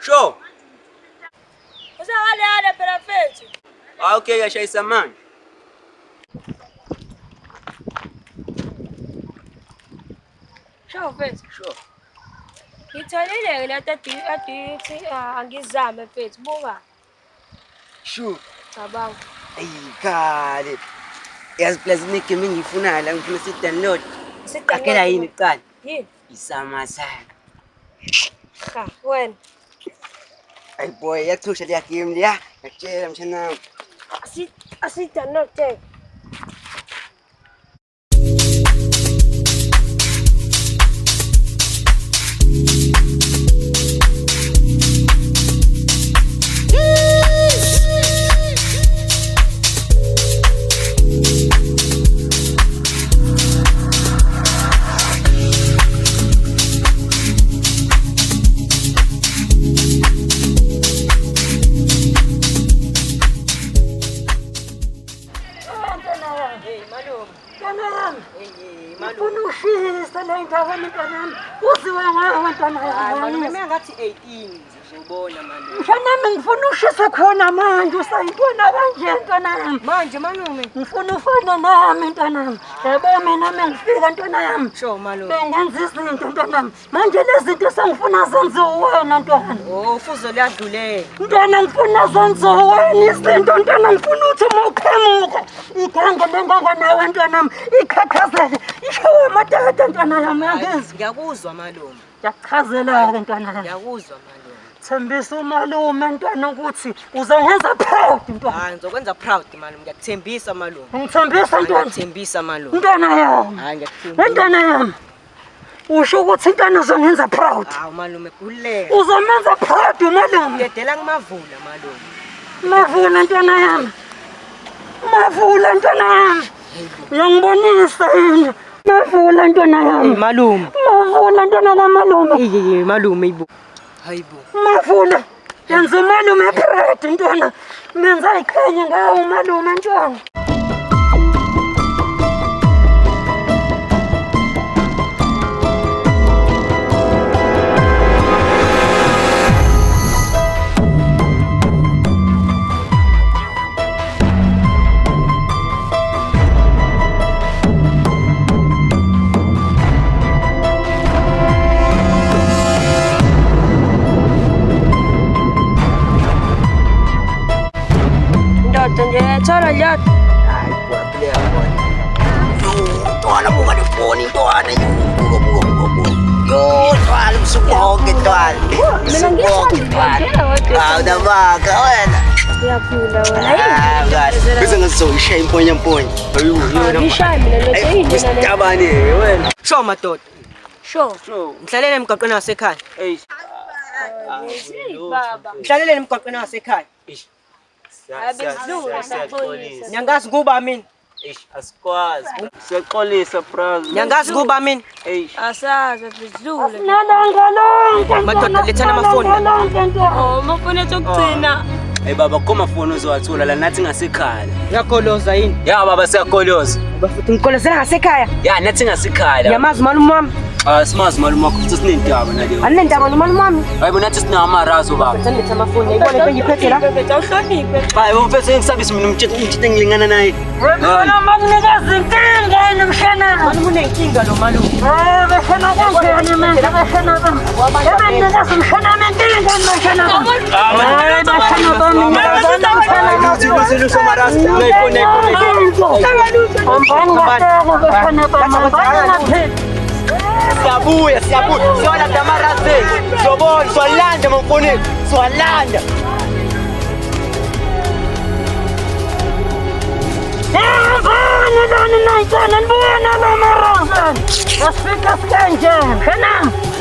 Sure. Usakale phela mfethu. Okay, yashayisa manje. Sure mfethu. Sure. Ngitholile le ati angizame mfethu. Buka. Sure. Cabanga. Ayikhale. Yazi plus negame engiyifunayo la ngifuna si-download. Akela yini qala? Yini? Isamasana. Cha, wena. Ay boy, yathusha le game leya. Ngiyatshela mshana. Asi-download take. Unushisa le ndaba mntanami uziwe ngawe mntanami Malume ngathi 18 uzobona manje mntanami ngifuna ushisa khona manje usayibona kanje mntanami manje malume ngifuna ufana nami mntanami yabo mina mengifika mntanami sho malume bengenza izinto mntanami manje lezi zinto sengifuna zenziwe wena mntwana ufuzo liyadlulela mntwana ngifuna zenziwe wena izinto mntwana ngifuna uthi mawuqhamuka iganga lenganga nawe mntanami ikhakhazele ishawe amadada mntwana yami yangizwa ngiyakuzwa malume ngiyachazela-ke mntwana yami ngiyakuzwa malume thembisa umalume mntwana ukuthi uzongenza proud mntwana ngizokwenza proud malume ngiyakuthembisa malume ngithembisa mntwana ngiyakthembisa malume mntwana yami ngiyakuthembisa mntwana yami usho ukuthi intwana uzongenza proud malume kuleka uzomenza proud umalume ngiyadela ngimavula malume mavula ntwana yami mavula ntwana yami uyangibonisa yini mavula ntwana yami malume mavula ntwana kamalume malume ibo hayibo mavula yenza umalume proud ntwana menza iqhenye ngawo umalume ntwana Thola nje. Hayi boy, ntwana buka le phone ntwana buka. Yo, twala msukonke twala. Mina ngiyashaya Awudabaka wena. Uyaphula wena. Bese ngazoyishaya imponya. Ngishaya mina lento Sitabane wena. sho madoda Sure. ngihlalele emgaqweni wasekhaya Baba. ngihlalele emgaqweni wasekhaya nyangazi kuba mina Asikwazi. Siyaxolisa brother. nyangazi kuba mina Asaza sidlule. nalanga lonke madoda lethana amafoni Oh, mafoni etokugcina. Hey baba, koma phone uzowathola la nathi ngasekhaya. ngiyakoloza yini Ya baba siyakholyoza. bafuthi ngikolozela ngasekhaya Ya nathi ngasekhaya. ngiyamazi malume wami Simazi malume wakho futhi sinendaba naleyo. anendaba nomalume wami Hayibo nathi sinamarazo baba. sendithi amafoni yayibona into engiphethe la Awuhloniphe. Hayibo mfethu ngisabisa mina umthetho engilingana naye. wena makunikeza inkinga yini mshana malume unenkinga lo malume beshana kanjani manje beshana bami ebenikeza mshana menkinga mshana bami Siyabuya. Siyona damaraze. Sobona, swalanda mfuni. Swalanda.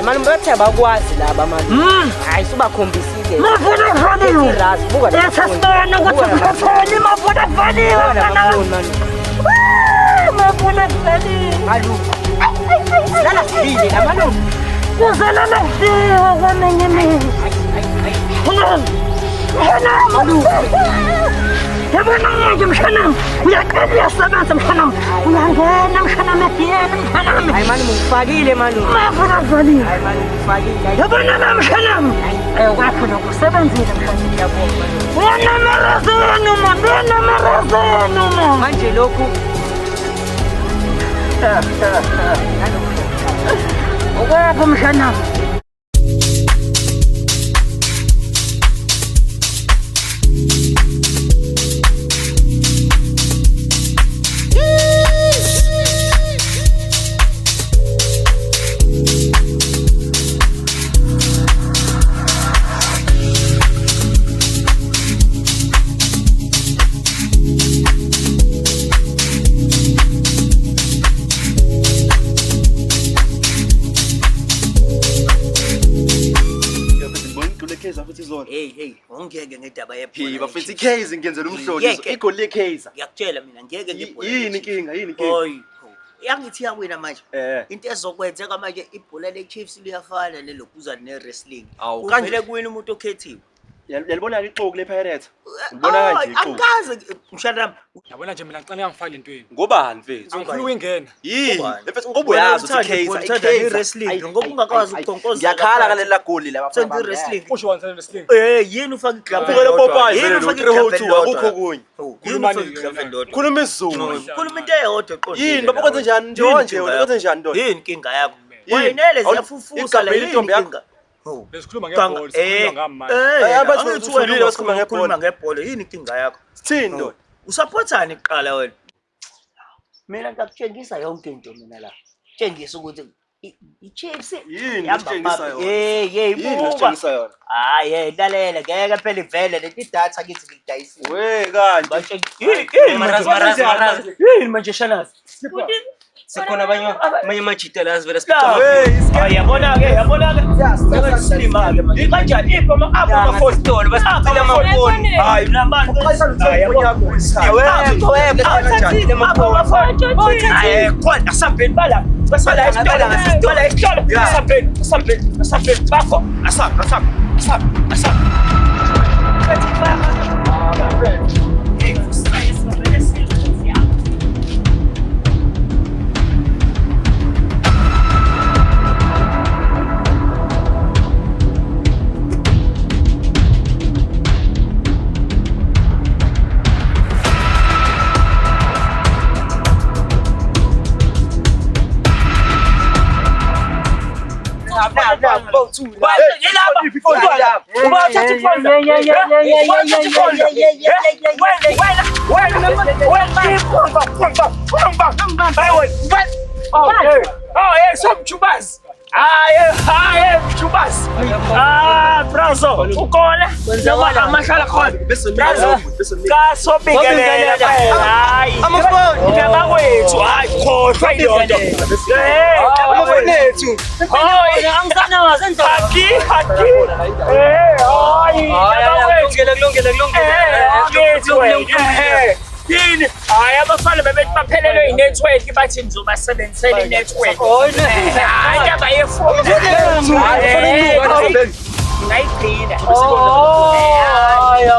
malume bathi abakwazi laba malume hayi subakhombisile lala sibili la malume kuzalala kufiwa kwamenye mina yabona manje mshanami uyaqala uyasebenza mshanami uyangena mshanami ediyeni mshanami hayi malume ngifakile malume mafuna kuvaliwe hayi malume ngifakile yabona la mshanami ukwakho ukwenzile manje ngiyabonga. Uyanemerezeni man, uyanemerezeni man. Manje lokhu Ukwaphi mshanami? Hey, ungeke ngedaba Phi yebhola. bafethu i-case ngiyenzela umhloli. Igoli le-case. Ngiyakutshela mina ngeke ngebhola. Yini inkinga? Yini inkinga? Hoyi. Yangithi yawina manje. Eh. Into ezokwenzeka manje ibhola le-Chiefs liyafana nelokuzana ne-wrestling. Awu, Kuvele kuwina umuntu okhethiwe. Yalibona ixoku le-Pirates? Ngibona kanje ixoku. Angikaze mshana Yabona nje mina ngicela ngifake le ntweni. Ngobani mfethu? Angifuni ukuyingena. Yini? Mfethu ngoba uyazi ukuthi i-case, wrestling ngoba ungakwazi ukukhonkoza. ngiyakhala ngalela goli la bafana. Senze wrestling. Usho wani wrestling? Yini ufaka iglove? Ufukele Popeyes Yini ufaka 302 akukho kunye. Yini ufaka iglove endodwa? Khuluma isiZulu. Khuluma into eyodwa qondile. Yini baba kwenze njani nje kwenze njani ndoda? Yini inkinga yakho? Yini? Wayinele ziyafufusa la Igabheli intombi yakho? Besikhuluma ngebhola, sikhuluma ngami manje. Abathi uthulile basikhuluma ngebhola. ngebhola. Yini inkinga yakho? Sithini ndoda? Usupportani kuqala wena? Mina ngakutshengisa yonke into mina la. Tshengisa ukuthi i-Chiefs Yini usitshengisa yona? Yini Yini usitshengisa yona? Hayi, lalela ngeke phela ivele leti data kithi ngidayisile. We kanti. Yini manje Shanazi? sikhona abanye amajita la sivela Yabona-ke silima-ke manje kanjani ipho amafoni basicela amafoni hayi namani khona asambeni bala asambeni bakho Brazo, ukhona? Noma amashala khona. Brazo, kasobingelela hayi. Amafoni ngabakwethu hayi khohlwa idondo. Amafoni ethu. Hayi, angizana wazenza. Haki. Hayi. Kulungile. Yini? Hayi abafana bebethi baphelelwe i-network bathi ngizobasebenzisela i-network. Hayi ndaba yefoni. Ngayigcina.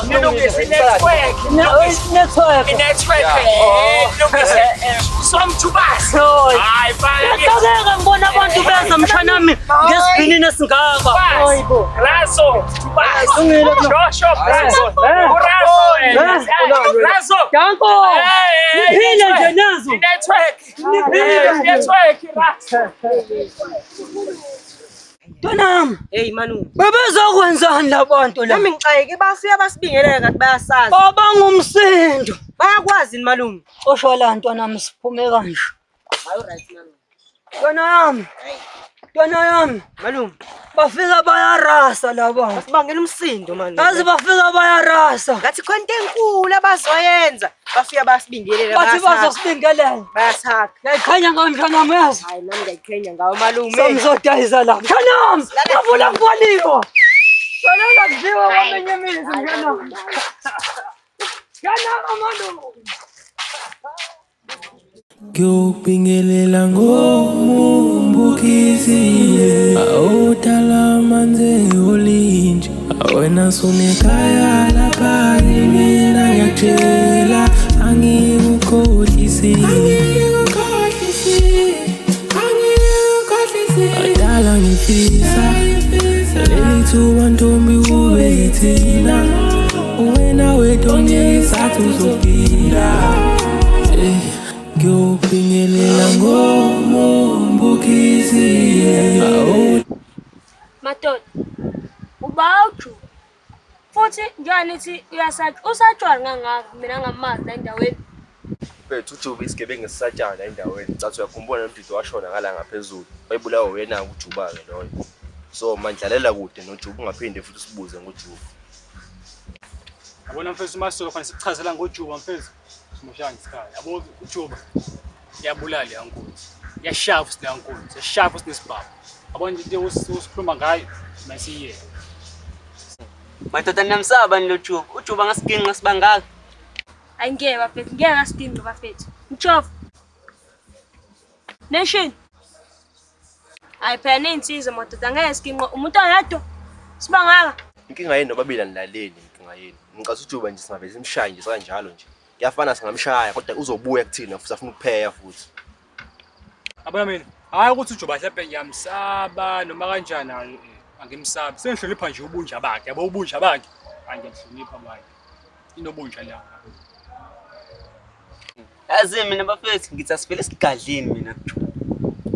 Nilungise i-network. Somthubasi. Hayi Ngiyaqhubeka ngibona abantu beza mshanami ngesivinini esingaka. Razo, Thubasi. Shosho, Razo. Razo. Danko. Niphile nje nazo. Network, Razo. Ntonami, Hey Manu. bebezokwenzani labantu la? Nami ngixayeke basuya basibingelela ngathi bayasazi. Babangumsindo. Bayakwazi malume. Osho la ntonami siphume kanje. Hayi right malume. Ntwana yami, Malume, bafika bayarasa laba. sibangela umsindo malume. Yazi bafika bayarasa. Ngathi khonto enkulu abazoyenza. Bafika basibingelela Bathi bazosibingelela. bayasaka. Yayikhanya ngamshanami yazi. Hayi nami ngiyayikhenya ngawo malume. Samzodayisa la. Mshanami, ngavula ngiboniwa. Sonela kudliwa kwamenye imizi mshanami. Mshanami malume. Ngiyokubingelela ngomumbukizile awudala manze olinje wena sunekhaya lapha mina ngiyakutshela angikukhohlisi adala ngifisa leli thuba ntombi ubethi into ngeke sathi uzophinda ngiyophingelela ngomombukizi Madoda, ubawuju. Futhi njanithi uyasatshwa usatshwa ngangaka mina ngamazi la endaweni. Bethu uJuba isigebengu esisatshana endaweni. Cathi uyakhumbula nomdido washona ngala ngaphezulu. Wayibulawa wena uJuba ke loyo. So mandlalela kude noJuba ungaphinde futhi sibuze ngoJuba. Yabona mfethu uMasoka fanele sichazela ngoJuba mfethu. Simoshana isikhaya. Yabo uJuba yabulala yankunzi. Yashafu siyankunzi. Yashafu sinesibhabu. Yabona into usikhuluma ngayo masiye. Madoda namsaba niloJuba. uJuba ngasiginqa sibangaka. Ayingeke bafethu, ngeke asidinge bafethu. Mchofu. Nation. Ayiphela insizwe madoda ngeke siginqo umuntu oyedwa. Sibangaka. Inkinga yini nobabili anilaleli inkinga yini. Ngicela uJuba nje singaveze imshaye nje kanjalo nje. Kuyafana singamshaya kodwa uzobuya kuthina futhi afuna ukupheya futhi. Yabona mina, hayi ukuthi uJuba mhlawumbe ngiyamsaba noma kanjani angimsabi. Sengihlonipha nje ubunja bakhe. Yabo ubunja bakhe. Angiyahlonipha bakhe. Inobunja la. Yazi mina bafethu ngithi asivele sigadlini mina.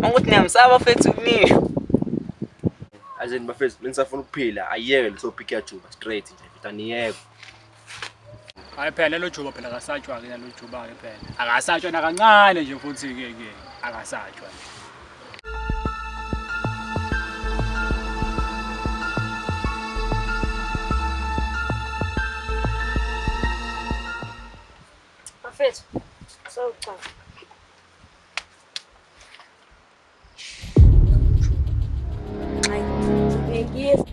Ukuthi niyamsaba bafethu kunisho. Azeni bafethu benisafuna ukuphila ayiyeke leso pick yaJuba straight nje futhi aniyeke. Hayi phela lo Juba phela akasatshwa ke lo Juba ke phela. Akasatshwa nakancane nje futhi ke akasatshwa. Bafethu. So cha. Ay, ngiyeza.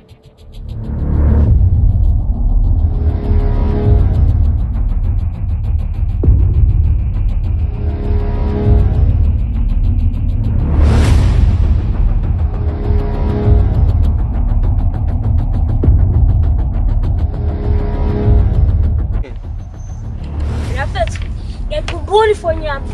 Ngiyakhumbula ifoni yami.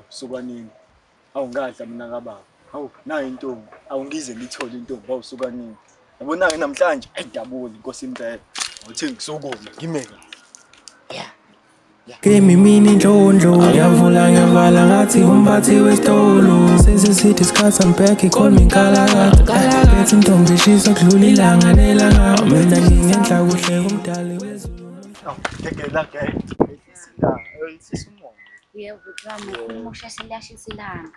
Sukanini awungadla mina kababa hawu nayo intombi awungize ngithole intombi awusukanini yabona ke namhlanje ayidabuli inkosi impela uthi ngisukuma ngimeka Kimi mini ndlondlo ngiyavula ngiyavala ngathi umphathi wesitolo sesisithi isikhathi I'm back call me nkalakata bethi intombi ishisa kudlula ilanga nelanga mina ngingenhla kuhle kumdali wezulu ngekela ke Yebo drama umusha selashisisilanga.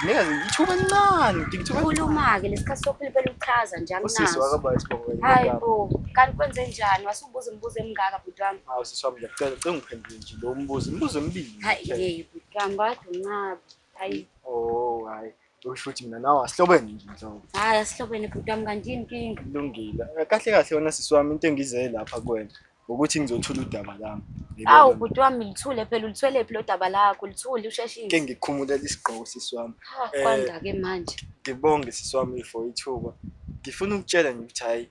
Ngingaze ngithuba nani ngithuba Ukhuluma ke lesikhathi sokuphela uchaza njalo naso. usisi wakaba isibongo Hayibo, kanti kwenze njani? Wasubuza imibuzo emingaka bhuti wami? hawu sisi wami ngicela ngiphendule nje lo umbuzo mbili Hayi yebo bhuti wami kade unqaba. Hayi. Oh hayi usho ukuthi mina nawe asihlobene nje nhlobo Hayi asihlobene bhuti wami kanti inkinga. kulungile kahle kahle wona sisi wami into engizele lapha kuwena ukuthi ngizothola udaba lami Awu bhuti wami lithule phela ulithwele phi lo daba lakho lithule usheshile. ke ngikhumulela isigqoko sisi wami Kwanda ke manje. ngibonge sisi wami for ithuba ngifuna ukutshela nje ukuthi hayi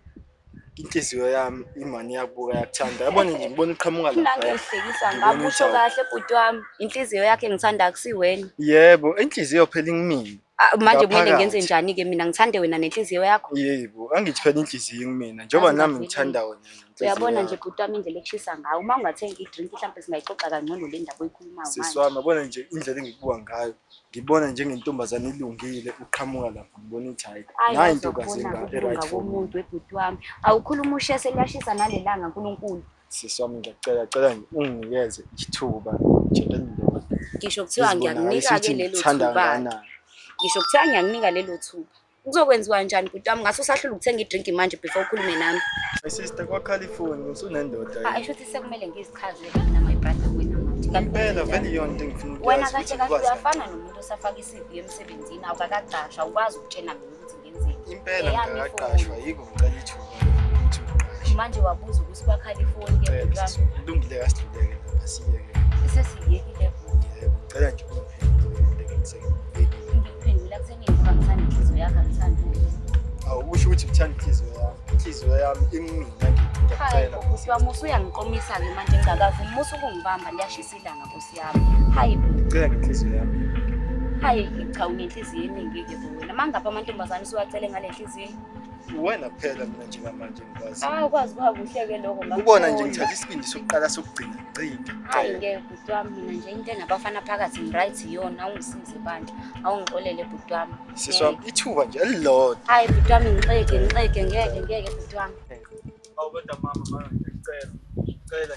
inhliziyo yami imani yakubuka yakuthanda yabona nje ngibona uqhamuka lapha Nangehlekisa ngabo usho kahle bhuti wami inhliziyo yakhe ngithanda akusiwena. yebo inhliziyo phela ingimini Manje kumele ngenze njani ke mina ngithande wena nenhliziyo yakho? yebo angithi phela inhliziyo ingimina njengoba nami ngithanda wena Uyabona nje bhuti wami indlela ekushisa ngayo uma ungathenga idrink mhlawumbe singayixoxa kangcono le ndaba oyikhulumayo manje. sisi wami yabona nje indlela engikubuka ngayo ngibona njengentombazane ilungile uqhamuka lapha ngibona ukuthi hayi nayi intokazi right for umuntu webhuti wami awukhuluma ushese liyashisa nalelanga uNkulunkulu. sisi wami ngiyacela nje unginikeze ithuba njengoba ndoda Ngisho kuthiwa ngiyakunika ke lelo thuba. Ngisho kuthiwa ngiyakunika lelo thuba. Kuzokwenziwa njani bhuti wami? Ngase usahlula ukuthenga idrink manje before ukhulume nami. My sister kwaCalifornia usunendoda. Ayisho ukuthi sekumele ngizichaze mina my brother wena manje. Impela vele iyona into engifuna ukwazi. Wena kahle kahle uyafana nomuntu osafaka i-CV emsebenzini awukakaqashwa ukwazi ukutshena mina ukuthi ngenzeni. Impela ngiyaqashwa yiko ngicela ithuba ukuthi uqashe. Manje wabuza ukuthi kwaCalifornia bhuti wami. Kulungile kasidluleke lapha siyeke. Sesiyekile bhuti. Ngicela nje ungiphendule ngiyekile. Ngiphendula kutheni ngifakazana inhliziyo yakho angithandi. Awusho ukuthi ngithanda inhliziyo yami imina ngiyacela. Nkosi wami usuyangiqomisa-ke manje ngingakavumi musu ukungibamba liyashisa ilanga nkosi yami. Hayi ngicela ngenhliziyo yami. hayi cha unenhliziyo eningi-ke wena mangapha amantombazane usuwacele ngale nhliziyo. Wena kuphela mina njengamanje ngikwazi. Ukwazi kuba kuhle-ke lokho ubona nje ngithatha isibindi sokuqala sokugcina ngicike. Hayi ngeke bhuti wami mina nje into enabafana phakathi ngiright iyona awungisize bandla awungixolele bhuti wami. Siswami ithuba nje elilodwa. Hayi bhuti wami ngiceke ngeke bhuti wami. Awubona mama manje ngicela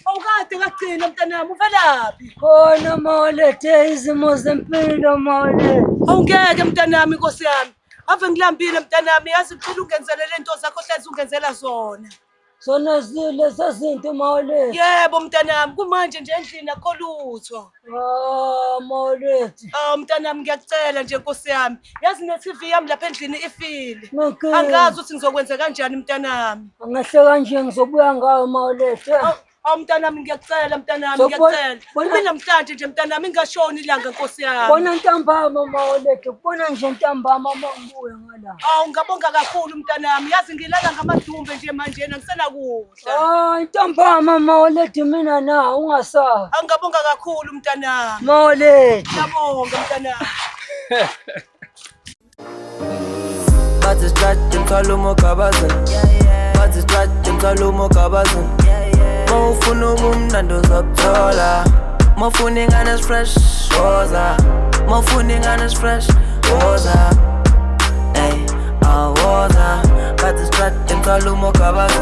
Awukade kagcina mntanami uvelaphi? Khona mawulethe izimo zempilo mawulethe. Awungeke mntanami Nkosi yami. Ave ngilambile mntanami yazi uqhela ungenzele lento zakho hlezi ungenzela zona. Zona zile sezinto mawulethe. Yebo mntanami kumanje nje endlini akho lutho. Mawulethe. Mntanami ngiyakucela nje Nkosi yami. Yazi ne-TV yami lapha endlini ifile. Angazi ukuthi ngizokwenza kanjani mntanami. Angahle kanje ngizobuya ngayo mawulethe. Mntanami ngiyacela mntanami ngiyacela. Mina namhlanje nje mntanami ngashoni ilanga Nkosi yami. Bona ntambama mawulethe bona nje ntambama mangibuye ngala. Ngabonga kakhulu mntanami yazi ngilala ngamadumbe nje manje ngisena kudla. Ntambama mawulethe mina na ungasazi. Ngabonga kakhulu mntanami. Mawulethe. Ngabonga mntanami. Bathi strat imsalumo kabaza. Bathi strat imsalumo kabaza. Mawufuna ubumnando uzakuthola. Mawufuna ingane fresh woza. Mawufuna ingane fresh woza. Ey, awoza. Bathi strat imsalumo kabaza.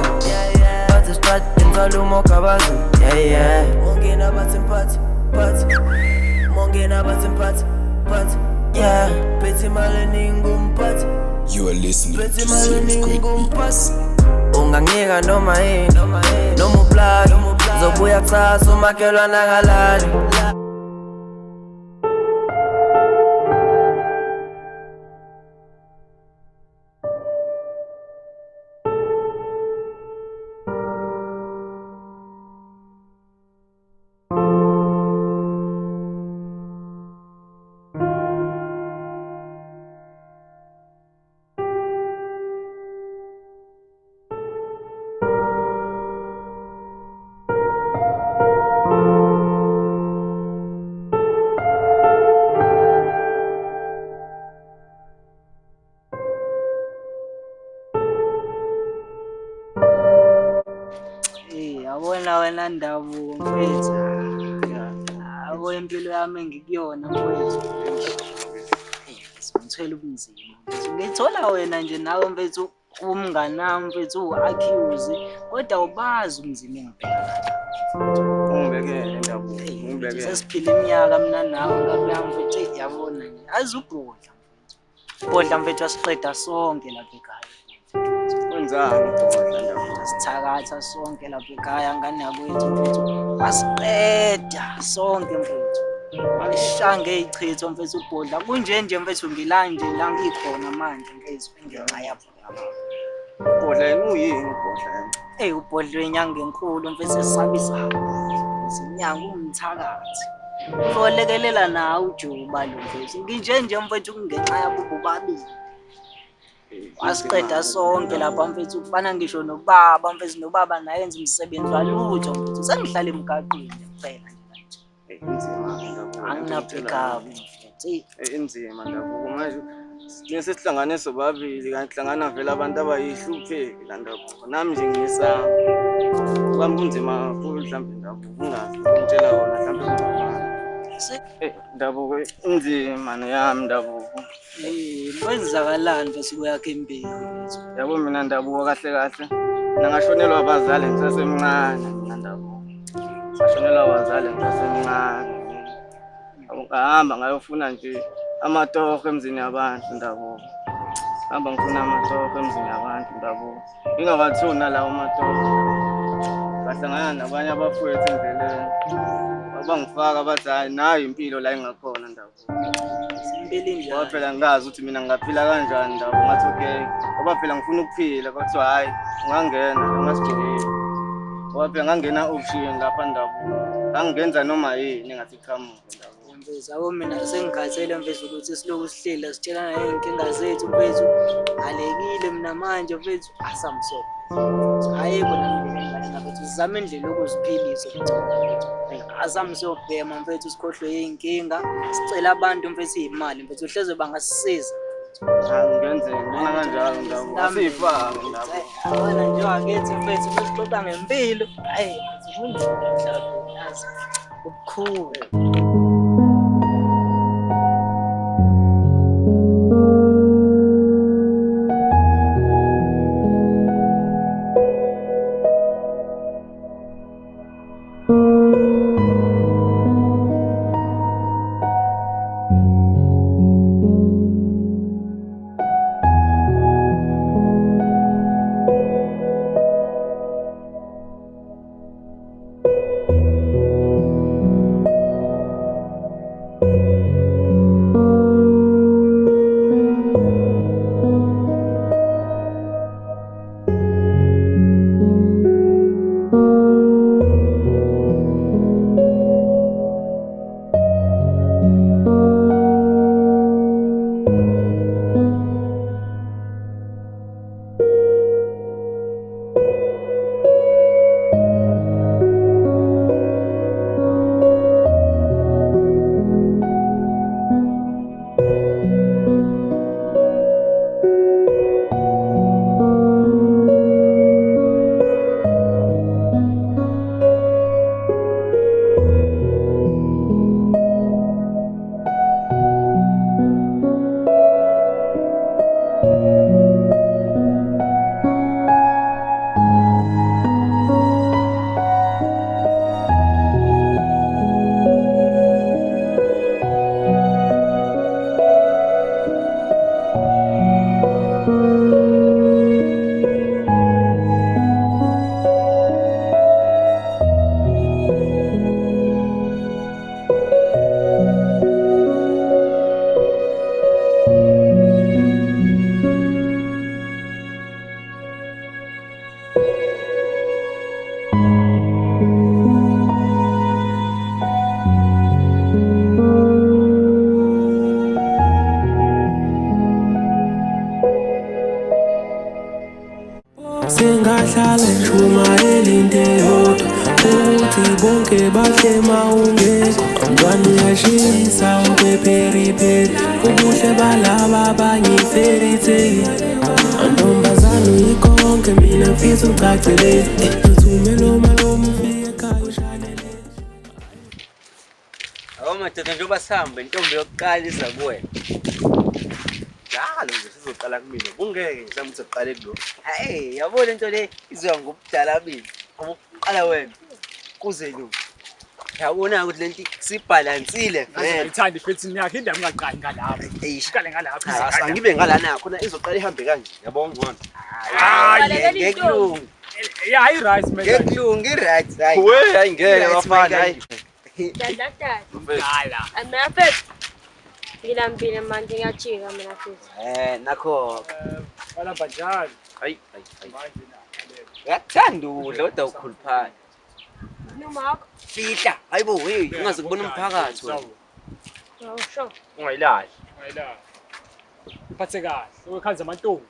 Bathi strat imsalumo kabaza. Mongena bathi mphathi, phathi. Mongena bathi mphathi, phathi. Yeah, Betty Malini ngumphathi. You are listening to Series Great Beats. Ungangiyeka noma yini, noma uplani, zobuya kusasa umakhelwane akalali. Yabona wena Ndabuko mfethu. Abo impilo yami engikuyona mfethu. Ngithwele ubunzima. Ngithola wena nje nawe mfethu umngane nami mfethu uaccuse kodwa ubazi umzima engibhekana. Ungibekele Ndabuko. Ungibekele. Sesiphila iminyaka mina nawe ngabuya mfethu yabona nje. Azi ubhodla mfethu. Ubhodla mfethu asiqeda sonke lapha ekhaya. Wenzani ubhodla Ndabuko? Sithakatha sonke lapha ekhaya ngane yakwethu mfethu. Asiqeda sonke mfethu. Alishange ichitho mfethu ubhodla. Kunje nje mfethu ngilanje la ngikhona manje ngezwe ngenxa yapho. Ubhodla yini uyini ubhodla? Ubhodla wenyanga enkulu mfethu esisabisayo. Izinyanga umthakathi. Uzolekelela nawe uJoba lo mfethu. Nginje mfethu ngenxa yabo bobabili. Asiqeda sonke lapha mfethu kufana ngisho nobaba mfethu nobaba naye enza umsebenzi walutho mfethu. Sengihlala emgaqweni kuphela nje. Anginaphika mfethu. Enzima Ndabuko manje lesi sihlangane sobabili kanti hlangana vele abantu abayihlupheki la Ndabuko. Nami nje ngiyisaba. Kwami kunzima kakhulu mhlambe Ndabuko ungazi ngitshela wona mhlambe Ndabuko inzima neyami Ndabuko. Kwenzakalani mfethu kuyakho impilo mfethu? Yabo mina Ndabuko kahle kahle. Ngashonelwa abazali ngisasemncane mina Ndabuko. Ngashonelwa abazali ngisasemncane. Ngahamba ngayofuna nje amatoho emzini yabantu Ndabuko. Ngihamba ngifuna amatoho emzini yabantu Ndabuko. Ngingawathuna lawo matoho. Ngahlangana nabanye abafowethu endleleni. Bangifaka bathi hayi nayo impilo la engakhona Ndabuko. Impilo njani? Ngoba phela ngazi ukuthi mina ngaphila kanjani Ndabuko. Ngathi okay. Ngoba phela ngifuna ukuphila kwathiwa hayi ungangena emasibhekeni. Ngoba phela ngangena option lapha Ndabuko. Ngangenza noma yini ngathi qhamuka Ndabuko. Mfethu yabo mina sengikhathele mfethu ukuthi siloku sihlila sitshelana ngey'nkinga zethu mfethu. Alekile mina manje mfethu asamsoka. Ayikho nami ngingane mfethu sizama indlela yokuziphilisa mfethu. Asamsobhema mfethu sikhohlwe yey'nkinga. Sicela abantu mfethu iy'mali mfethu uhleze bangasisiza. Angenzeni mina kanjalo Ndabuko. Asifake Ndabuko. Abona nje wakithi mfethu sixoxa ngempilo. Hayi kunzima mhlawumbe yazi. Ukukhulu. Sengahlala nshuma elinde yodwa ukuthi bonke bahlema ungekho umntwana uyashisa umpeperiperi ubuhle balaba abanye tale antombazana uyikonke mina mfisa ucacelele uthumelo malomo ufike ekhaya ushanele madoda njengoba sihambe intombi yokuqala iza kuwena njalo nje sizoqala kumina kungeke ngizame ukuthi uqale kulo hayi yabona into le izoya ngobudala bini uqala wena kuze lo yabona ukuthi lento sibhalansile ngithanda iphethini yakhe indaba ngaqali ngalapha iqale ngalapha sangibe ngalana khona izoqala ihambe kanje yabona ngcono hayi ngekulungu hayi right man ngekulungu right hayi we hayi ngeke bafana hayi Dada. Amafet. Ngilambile manje ngiyajika mina futhi. Nakho. Wala banjani? Hayi. Uyakuthanda udla kodwa ukhuluphana. Noma fihla hayibo hey ungaze kubona umphakathi wena. Awusho. Ungayilahli. Uphathe kahle ukukhanza amantombi.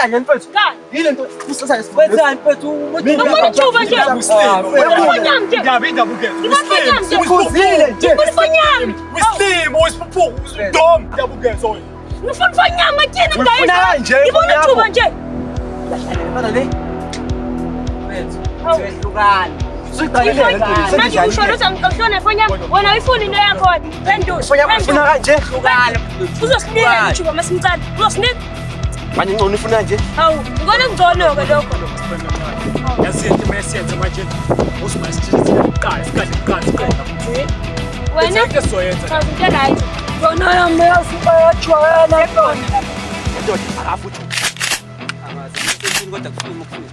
Weshanye mfethu. Yile nto usasa isibonelo. Weshanye mfethu. Ubuchuba nje. Ngifuna nje. Ngiyabinda buke. Ngifuna nje. Ukhuzile nje. Ngifuna Muslim, usiphuku, usdom. Ngiyabukeza wena. ngifuna nyama kini Ngifuna kanje. ngibona thuba nje. Bana le. Mfethu. Sehlukana. Manje usho ukuthi angixoshone fanya wena uyifuna into yakho pendula. Ufuna kanje hlukana. Uzosinika ngisho masimcane. Uzosinika Manje ngcono ufuna nje. hawu ngone ngcono ke lokho. Yazi into mesiyenza manje. Usimasithize isikhathi. Wena ke soyenza. cha into right. Yona yami yasipayajwayela khona. Ndoda akafuthu. Amazi sentini kodwa kuhluma kuhluma.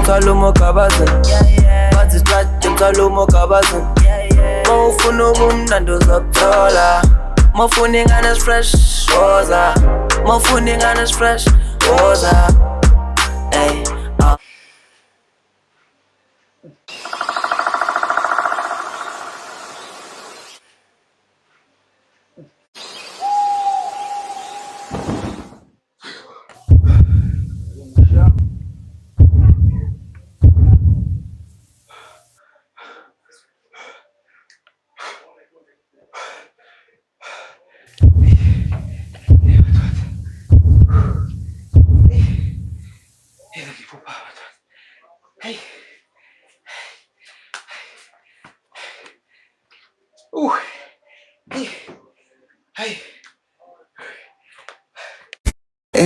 Mthwalumo kabazan bathi strat mthwalumo kabazan mawufuna ubumnandi uzokuthola mawufuna ingane fresh woza mawufuna ingane fresh woza hey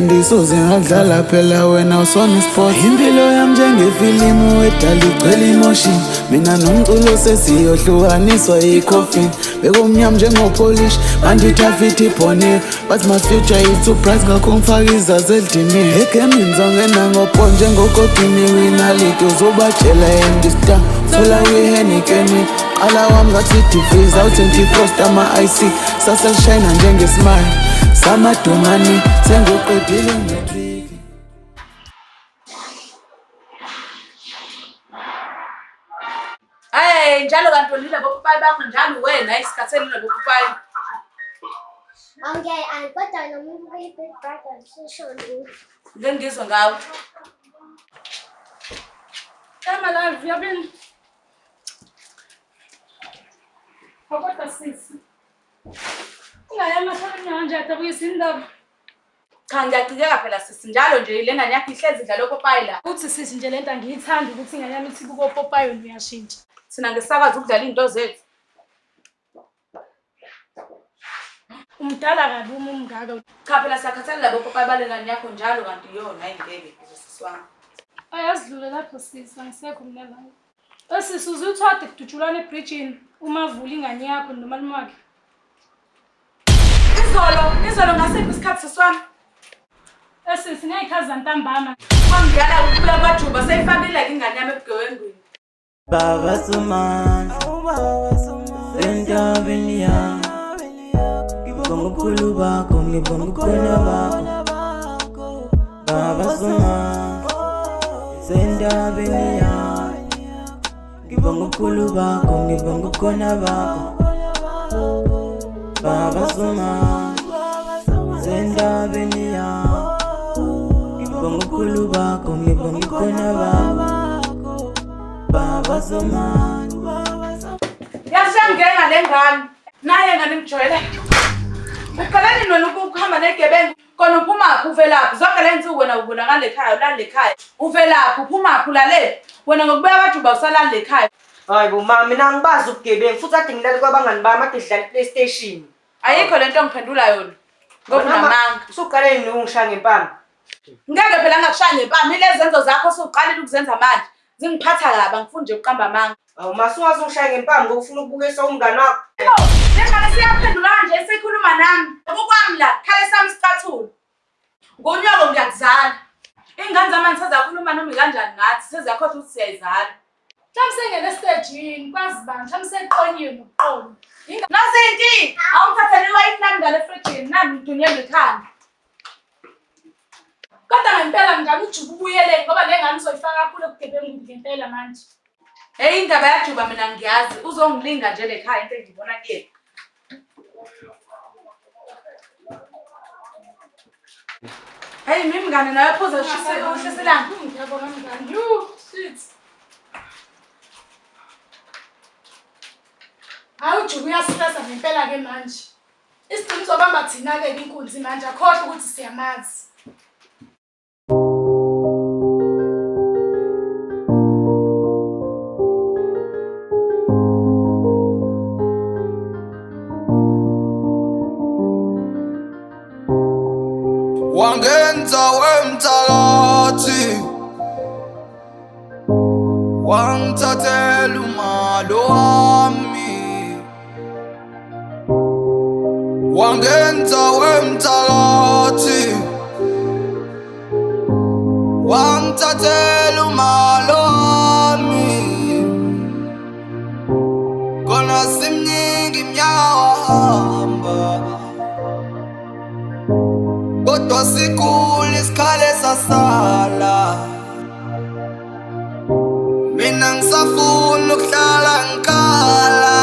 endisoze ngakudlala phela wena usona sport. Impilo yami njengefilimu edala igcwele emotion. Mina nomculo sesiyohlukaniswa yicoffin. Bekumnyama njengopolish manje ithafiti iphonile. But my future is too bright ngakho ngifaka izazi eldimile. Egamini ngizongena ngopo njengokotini wina league. Uzobatshela endista thola kwi-Heineken. Qala wami ngathi divis awu-20 frost ama-IC. Saselishayina njengesmile samadumani sengoqedile ngetriki. Hey, njalo kanti ulile bokupayi bakho njalo wena isikhathi elile bokupayi. Okay, kodwa nomuntu kwi-Big Brother sishonile. Ngengizwe ngawo. Kama live yabini. Kodwa sisi. Ungayama sana nje atabuyisa indaba. Cha ngiyacikeka phela sisi njalo nje le ngane yakho ihlezi idla lopopayi la. Uthi sisi nje lento angiyithandi ukuthi ingane yami ithi buko popayi uyashintsha. Sina ngesakazi ukudlala into zethu. Umdala kabi umungaka. Cha phela siyakhathalela labo popayi bale ngane yakho njalo kanti yona ayingeke sisi wami. Ayazidlule lapho sisi angisekho mina la. Sisi uzuthwade kudutshulana ebridgeini uma vula ingane yakho nomalume wakhe. Izolo ngasiphi isikhathi seswami? Sisi ngiyikhaza ntambama. Kwangiyala ukubuya kwaJuba seyifakile ingane yami ebugewengwini. Baba Somandla, endabeni yami, ngibonga ubukhulu bakho, ngibonga ubukhona bakho. Baba Somandla, endabeni yami, ngibonga ubukhulu bakho, ngibonga ubukhona bakho. Baba Somandla, endabeni yami, ngibonga ubukhulu bakho, ngibonga ubukhona bakho. Baba Somandla, Yashangenga lengane. Naye ngane ngijwayele. Uqalani nona ukuhamba negebengu kona uphuma uvelaphi zonke le nsuku wena ubonakala ekhaya ulala ekhaya. Uvelaphi uphuma ulale. Wena ngokubuya kwaJuba usalala ekhaya. Hayi bo mama mina ngibazi ukugebengu futhi ade ngilale kwabangani bami ade sidlala iPlayStation. Ayikho lento ngiphendula yona. Ngoba namanga. Usuqale nini ungisha ngempama? Ngeke phela ngakushaya ngempama ilezi zenzo zakho usuqalile ukuzenza manje. Zingiphatha kabi angifuni nje uqamba amanga. Awu masungaze ungishaya ngempama ngoba ufuna ukubukisa umngane wakho. Njengane siyaphendula nje esikhuluma nami. Ukwami la khale sami sicathulo. Ngonyoko ngiyakuzala. Ingane zami sezakhuluma noma kanjani ngathi seziyakhohlwa ukuthi siyayizala. Mhlawumbe sengene stage kwazi bani mhlawumbe seqonyiwe nokuqolo. Nasenki awungithathele iwayini nami ngale fridge nami ngidunyelwe ikhanda. Kodwa ngempela ngicela uJuba ubuyele ngoba le ngane uzoyifaka kakhulu ebugebengwini ngempela manje. Hey indaba yaJuba mina ngiyazi uzongilinga nje lekhaya into engibona kuyena. Hey mimi mngane nawe phoza ushiselana. Ngiyabona mngane. Shit. UJuba uyastressa ngempela ke manje. Isidingo sobamba thina ke inkunzi manje akhohle ukuthi siyamazi. Wangenza wemthakathi wangithathela umalo wami wangenza wemthakathi wangithathela umalo wami kona simningi iminyaka wahamba kodwa sikhulu isikhale sasala mina ngisafuna ukuhlala ngikhala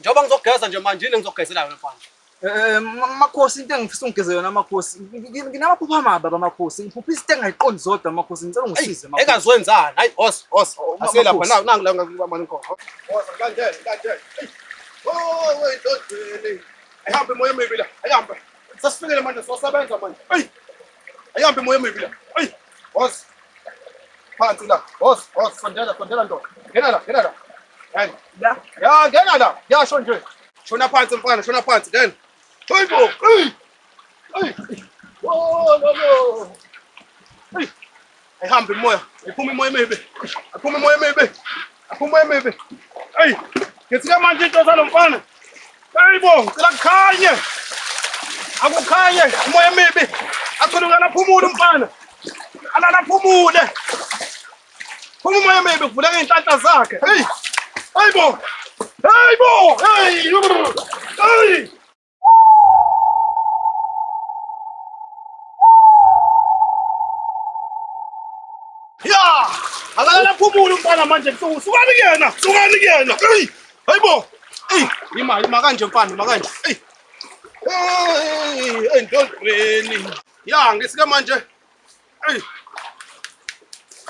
njengoba ngizogeza nje manje yini ngizogezela wena mfana Makhosi into engifisa ungigeze yona Makhosi nginamaphupha amabi abamakhosi ngiphupha izinto engayiqondi zodwa Makhosi ngicela ungisize Makhosi engazwenzani hayi os aselapha nangu la ngibamba inkomo Landela. Wait, don't really. Ayihambe moya emibi la. Ayihambe. Sasifikele manje sosebenza manje. Ayihambe moya emibi la. Boss. Phansi la. Boss, sondela nto. Ngena la. Hayi. Ya, ngena la. Yasho nje. Shona phansi mfana, shona phansi then. Hayibo. Oh lo. Hey. Ayihambe imoya. Ayiphuma imoya emibi. Ayiphuma imoya emibi. Ayiphuma imoya emibi. Hey. Ngitsika manje into zalomfana. Hey bo, ngicela kukhanye. Akukhanye imoya emibi. Akhulukana phumula umfana. Alala phumule. Phuma imoya emibi kuvuleka inhlanhla zakhe. Hey. Hey bo. Hey bo. Hey. Hey. Ya! Akalala phumula umfana manje sukani kuyena. Sukani kuyena. Hey. Hey bo. Hey, ima kanje mfana, ima kanje. Hey. Hey, endodweni. Ya, ngisike manje. Hey.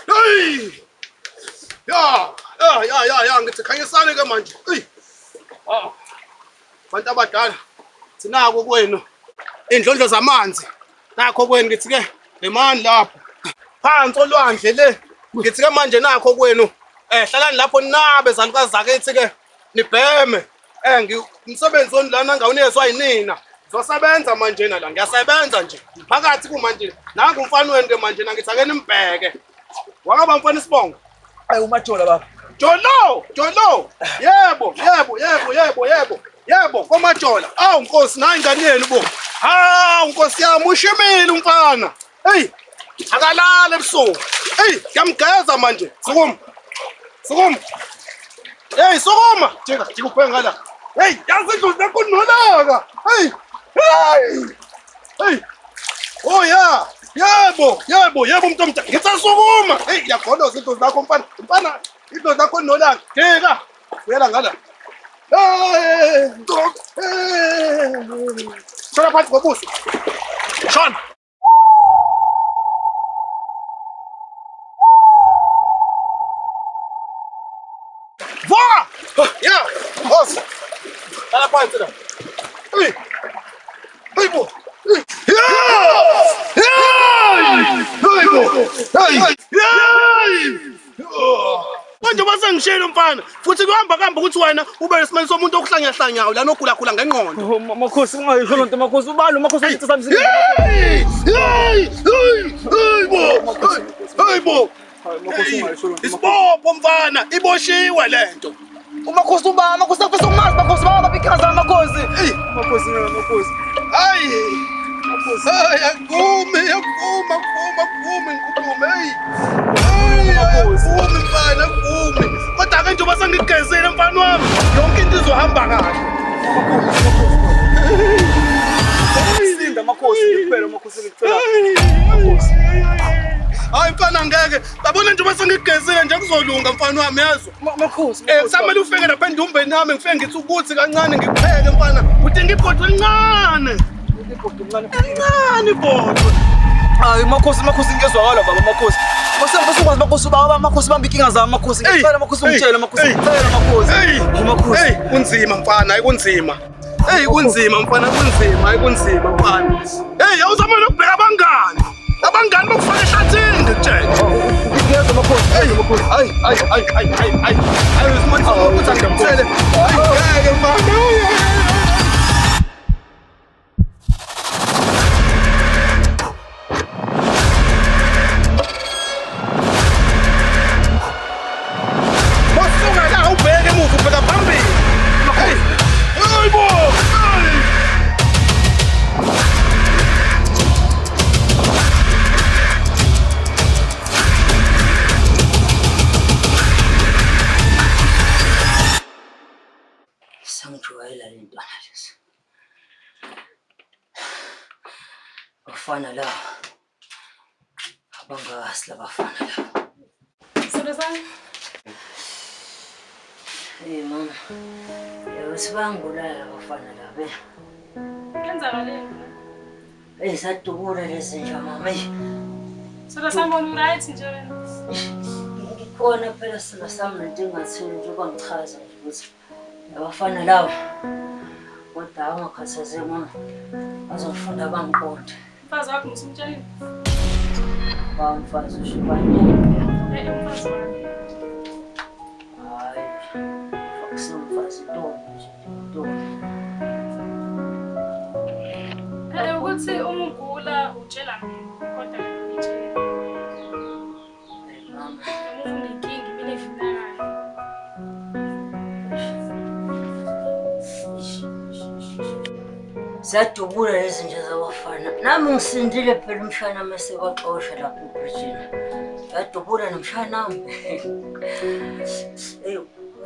Hey. Ya, ngithi khanyisane ke manje. Hey. Ah. Bantu abadala. Sinako kwenu. Indlondlo zamanzi. Nakho kwenu ngithi ke lemani lapho. Phansi olwandle le. Ngithi ke manje nakho kwenu. Hlalani lapho nabe zalukazi zakithi ke. Nibheme. Umsebenzi onilana ngawunezwa yinina. Zosebenza manje la ngiyasebenza nje. Phakathi kumanje nangu umfana wenu ke manje ngithi ake nimbheke. Wakaba mfana isibongo. Hayi umajola baba. Jolo. Yebo, komajola. Awu Nkosi nayi ingane yenu bo. Hawu Nkosi yami ushimile umfana. Hey. Akalala ebusuku. Hey, ngiyamgeza manje. Sukuma. Hey, sukuma. Jika ubheka ngala. Hey, yazi indlozi yakho nolaka. Hey. Oh yeah. Yebo umuntu omdala. Ngitsasukuma. Hey, yagodoza indlozi yakho mfana. Mfana, indlozi yakho nolaka. Jika. Uyela ngala. Hey. Shona phansi ngobuso. Shona. Yeah, boss. Dala phansi la. Hey bo. Manje basengishela mfana. Futhi kuhamba ukuthi wena ube nesimali somuntu okuhlangahlanyayo lana ogula ngengqondo. Makhosi ungayisho lonto makhosi ubalo makhosi uthi samsini. Hey bo. Isibopho mfana iboshiwe lento. Umakhosi ubaba makhosi afisa umazi makhosi baba bikhaza makhosi. Makhosi. Hayi. Makhosi. Yakuma inkulumo hey. Yakuma mfana yakuma. Kodwa ke njengoba sengigezele mfana wami yonke into izohamba kahle. Sinda makhosi kuphela makhosi ngicela. Makhosi. Hayi mfana ngeke. Babona njengoba sengigezele nje kuzolunga mfana wami yazwa. Makhosi. Kusamele ufike lapha endumbeni nami ngifike ngithi ukuthi kancane ngikupheke mfana. Udinga ibhodwe elincane. Elincane ibhodwe. Hayi makhosi ngezwakala baba makhosi. Masengikwazi makhosi baba makhosi bamba inkinga zami makhosi. Ngicela makhosi ungitshele makhosi. Ngicela makhosi. Makhosi. Kunzima mfana, kunzima. Hey kunzima mfana kunzima mfana. Hey awuzama nokubheka abangani. Abangani bokufaka ehlathini ngitshela. Ngiyezwa makhosi. Hayi. Hayi usimanisa ukuthi angimthele. Hayi mfana. Sangijwayela le ntwana lezi. Bafana la. Abangazi labafana la. Sibesana. Hey mama. Sibangulala abafana la be. Kwenzakaleni? Hey sadukula lezi nje mama. Sibesana right nje wena. Khona phela sina sami ntingathini nje bangichaza nje ukuthi abafana lawo kodwa angakhathazeki mama azofunda bangibonde. Mfazi wakho ngimtshela. Bamfazi ushibanye. Mfazi wami. Hayi. Fakusimfazi ntombi ntombi. Ukuthi umugula Ziyadubula lezi nje zabafana. Nami ngisindile phela umshana mase waxosha lapho eBridgini. Yadubula nomshana wami.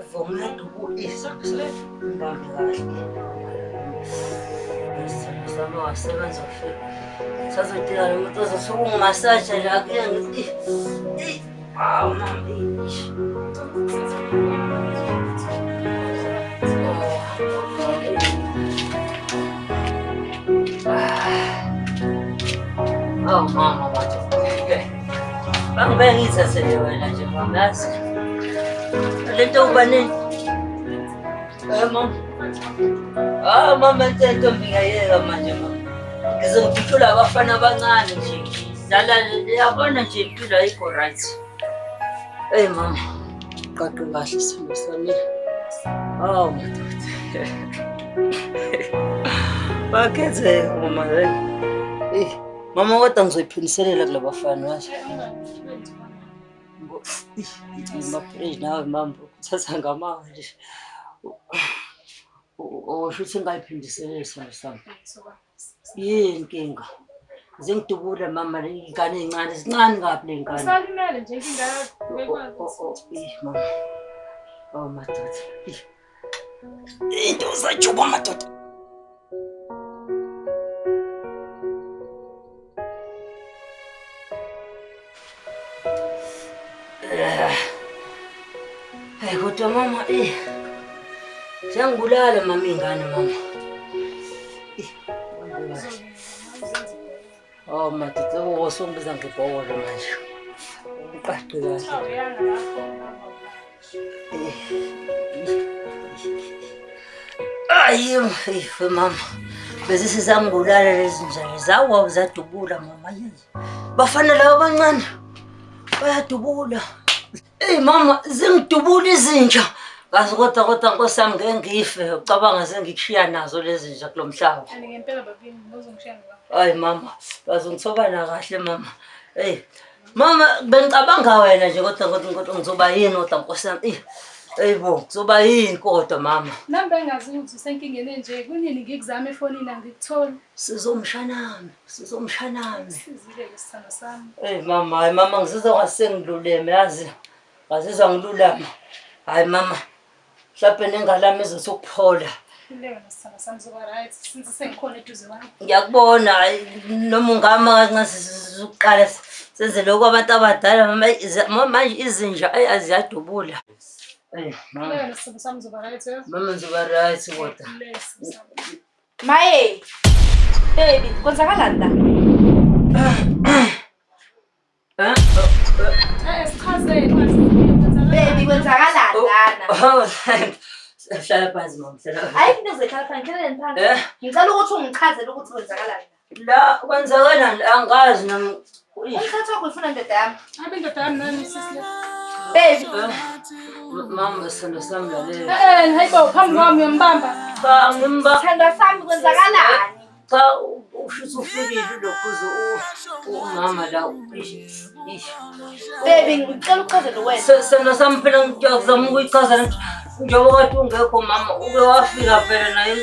Uvomela dubula isakhe. Ngibambe kahle. Sami wasebenza fika. Sazodila umuntu ozosuka ungimasaja la kuye ngithi. Awu mama. Oh mama bathi. Bangibeka ngithathele wena nje mama yazi. Lento ubani? Mama. Mama ntombi ngayeka manje mama. Ngizongitshula abafana abancane nje. Dlala yabona nje impilo ayikho right. Hey mama. Qaqe kahle simo sami. Oh madoda. Bakhethe mama hey. Mama kodwa ngizoyiphiniselela kula bafana wazi. Ngimaphrase nawe mama uthatha ngamanga nje. Shuthi ngayiphindiselele sona sami. Yini inkinga? Zingidubula mama ingane ezincane zincane kabi le ngane. Usalimele nje inkinga yakho. Mama. Oh madoda. Into zajuba madoda. Hey kodwa mama siyangibulala mama ingane mama. Oh madoda wosongibiza ngebholo manje. Uqaqe kahle. Ayo mama. Bese sizangibulala lezi njalo zawa zadubula mama yini. Bafana labo abancane bayadubula. Hey mama zingidubula izinja. Kazi kodwa nkosami ngeke ngife ucabanga sengikushiya nazo lezi nje kulomhlaba. Ngempela babini ngizongishiya ngaba. Hayi mama bazongithobana kahle mama. Hey mama bengicabanga wena nje kodwa ngizoba yini kodwa nkosami. Hayibo kuzoba yini kodwa mama. Nami bengazi ukuthi usenkingeni nje kunini ngikuzama efonini angikutholi. Sizomshanami. Sizile lesithando sami. Hey mama hayi mama ngizizwa ngasengiluleme yazi. Ngazizwa ngilulama. Hayi mama. Mhlawumbe nengalami izosukuphola. Leyo nesithando sami zoba right since sengikhona eduze kwami. Ngiyakubona noma ungama ngasizuqala senze lokho abantu abadala mama manje izinja aziyadubula. Leyo nesithando sami zoba right. Mama ngizoba right kodwa. Maye. Baby, kwenzakalani la? Esichazeni baby kwenzakalani lana? Hlala phansi mama hlala. Ayikho into zekhala phansi phansi. Ngicela ukuthi ungichazele ukuthi kwenzakalani. La kwenzakalani angazi nami. Umthatha wakho ufuna ndoda yami. Abe ndoda yami nani sisile. Baby. Mama sithando sami lalela. Hayibo phambi kwami uyambamba. Cha ngimba. Sithando sami kwenzakalani? Cha ushuthi ufikile lokho umama la Baby ngicela uchazele wena. Sithando sami phela ngiyazama ukuyichaza njengoba kade ungekho mama ube wafika phela naye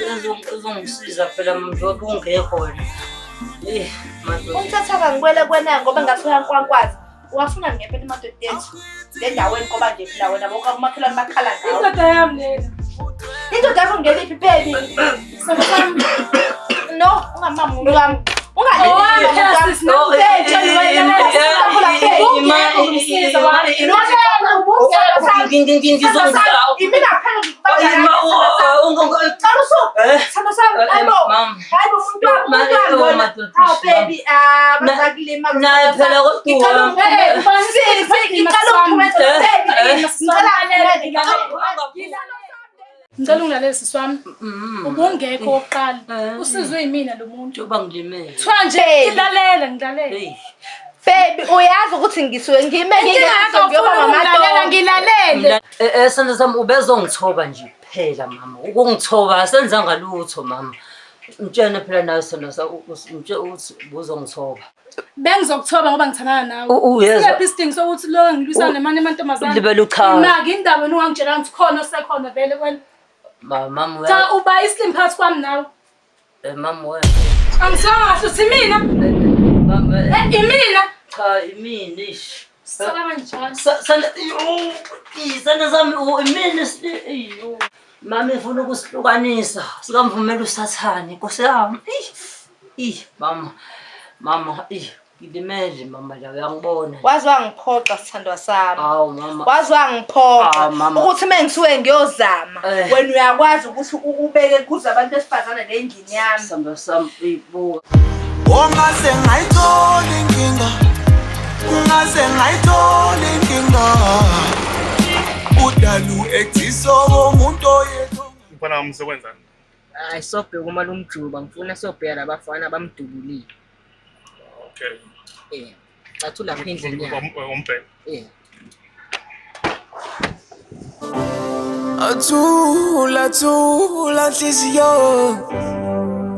ezongisiza phela mama njengoba ungekho wena. Madoda. Umthatha kangikwele kwena ngoba ngathola nkwankwazi. Wafuna ngempela imadoda yethu. Le ndaweni ngoba nje phela wena bonke umakhelwane bakhala ngawo. Indoda yami lena. Indoda yakho ngeliphi baby? Sami. No, ungamama wami. Ngicela ungilalele siswami. Ubungekho oqala. Usizwe yimina lo muntu. Uba ngilimele. Kuthiwa nje ngilalela. Baby uyazi ukuthi ngisuke ngimeke ngilalele. Sithando sami ubezongithoba nje phela mama. Ukungithoba asenzanga lutho mama. Mtshene phela nawe sithando sami umtshe uthi uzongithoba. Bengizokuthoba ngoba ngithandana nawe. Siyaphi isidingo sokuthi lo ngilwisana nemanye amantombazane. Libele uchaza. Maki indaba ungangitshela ukuthi khona osekhona vele wena. Mama cha uba islim phakathi kwami nawe. Mama wena. Angisasho simina. Imina. Cha imini ish. Sala kanjani? Sana zami imini iyo. Mama ifuna ukusihlukanisa. Sikamvumela usathane Nkosi yami. Mama ngidimele mama la uyangibona. Wazi wangiphoqa sithandwa sami. Awu mama. Wazi wangiphoqa ukuthi mengisuke ngiyozama wena uyakwazi ukuthi ubeke kuze abantu besifazana nendini yami. Samba sami ibuka. Ongase ngayithola inkinga. Ungase ngayithola inkinga. Udalu exiso womuntu oyedwa. Mfana wami usekwenzani? Hayi sobheka umalumjuba ngifuna sobheka labafana bamdubulile. Okay. Cathula lapha endlini yakhe. Umbheka. Athula nhliziyo.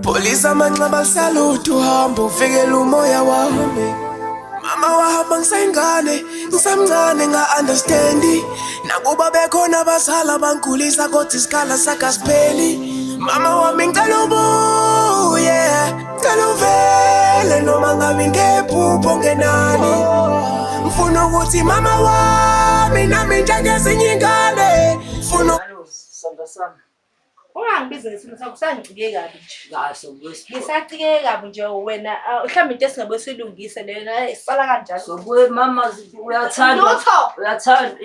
Polisa manxeba salutu hamba uvikela umoya wami. Mama wahamba ngisayingane, ngisamncane nga-understandi. Nakuba bekhona abazala bangikhulisa kodwa isikhala sakasipheli. Mama wami ngicela ubuye, ngicela uvele noma ngabe ngephupho ngenani. Ngifuna ukuthi mama wami nami njengezinye ingane. Samba sami. Ungangibizi ngesimo sakho sangicike kabi nje. Kahle kwesipho. Ngisacike kabi nje wena mhlawumbe into esingabe silungise lena isala kanjani. Sokuwe mama uyathanda. Uyathanda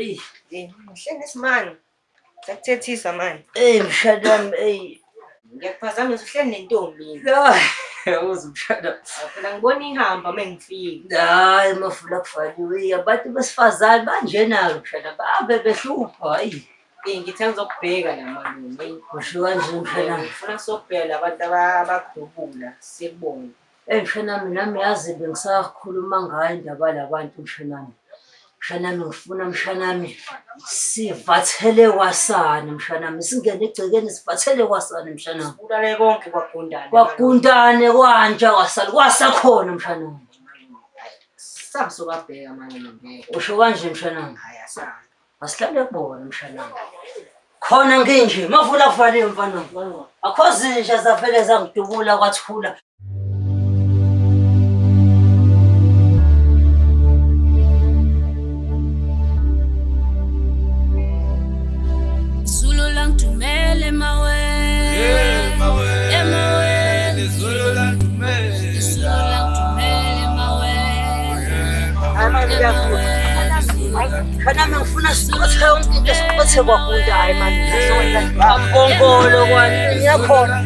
Ngihleli isimanga. Sakuthethisa manje. Mshadam Ngiyakuphazamisa uhleli nentombi. Uzumshada. Phela ngibona ihamba mengifika. Hayi mafuna kufaniwe abantu besifazane banjena mshada babe behlupha hayi. Ngithe ngizokubheka namalume. Kusho kanje mshana. Ngifuna sobhela abantu abadubula sibonge. Mshana nami yazi bengisakhuluma ngayo indaba labantu mshana. Mshanami ngifuna mshanami sivathele kwasana mshanami singene egcekeni sivathele kwasana mshanami. Kulale konke kwagundane. Kwagundane kwanja kwasakhona mshanami. Samsokabheka manje ngeke. Usho kanje mshanami. Hayi asana. Asihlale kubona mshanami. Khona nginje mavula kufanele mfana. Akho zinja zavele zangidubula kwathula. Kana ngifuna siqothe yonke into siqothe kwakunda hayi manje. Ngongolo kwani ngiyakhona.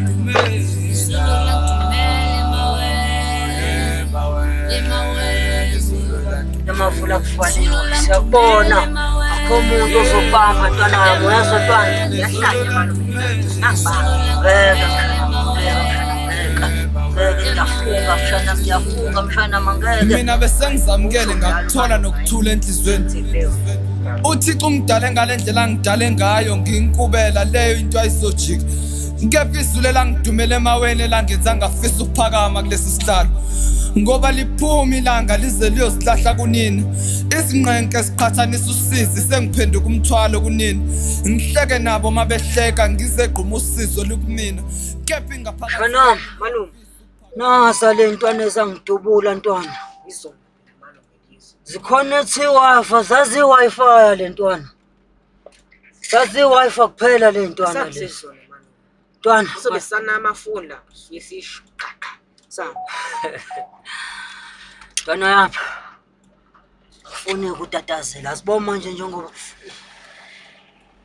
Namafula kufanele siyabona. Akho umuntu ozobamba ntwana wami uyazotwana. Yahlala malume. Mina besengizamukele ngakuthola nokuthula enhlizweni. Uthixo ungidale ngalendlela angidale ngayo nginkubela leyo into ayizojika. Ngephi izulu elangidumela emaweni elangenza ngafisa ukuphakama kulesi sihlalo. Ngoba liphuma ilanga lize liyosilahla kunini. Izinqenke siqhathanisa usizi sengiphenduka umthwalo kunini. Ngihleke nabo mabehleka ngizegquma usizo lukumina. Kephi ngaphakathi. Mama malume. Nasa le ntwana ezangidubula ntwana. Ziconnect iWi-Fi, zazi iWi-Fi le ntwana. Zazi iWi-Fi kuphela le ntwana le. Ntwana sobe sana amafunda yesisho. Sawa. Ntwana yapha. Ufune ukutatazela. Asibo manje njengoba.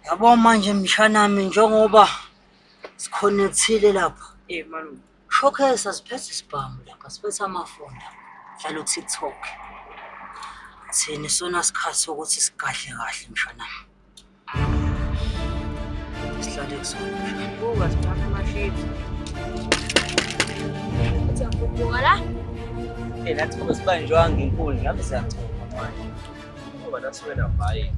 Yabo manje mshanami njengoba siconnectile lapha. Malume. Showcase asiphethe isibhamu lapha siphethe amafunda. Dlala uTikTok. Thina sona sikhathi ukuthi sigadle kahle mshanami. Sihlale kusona mshanami. Buka siphatha amashiti. Uyakubuka la? Nathi kube sibanjwanga inkundla ngabe siyachoma manje. Ngoba nathi wena bhayi.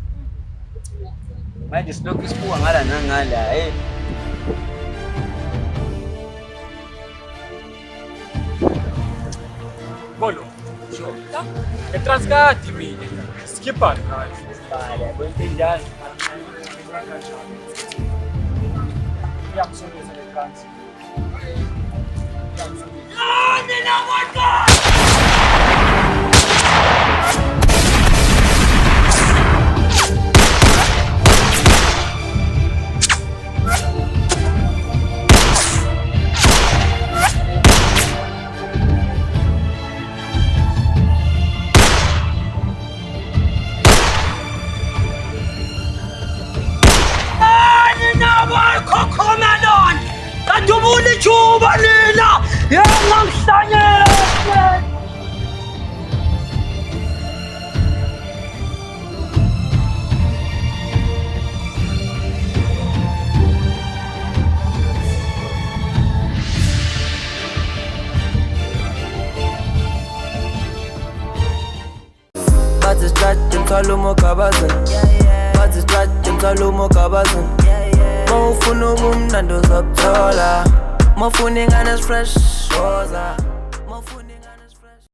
Manje silokhu sibuka ngala nangala Bolo. Entrasca di mina. Skippare, dai. Vale, vuoi intendiare? Vediamo se le canzoni. Mofuna ubumnandi uzobuthola, mofuna ingane fresh woza.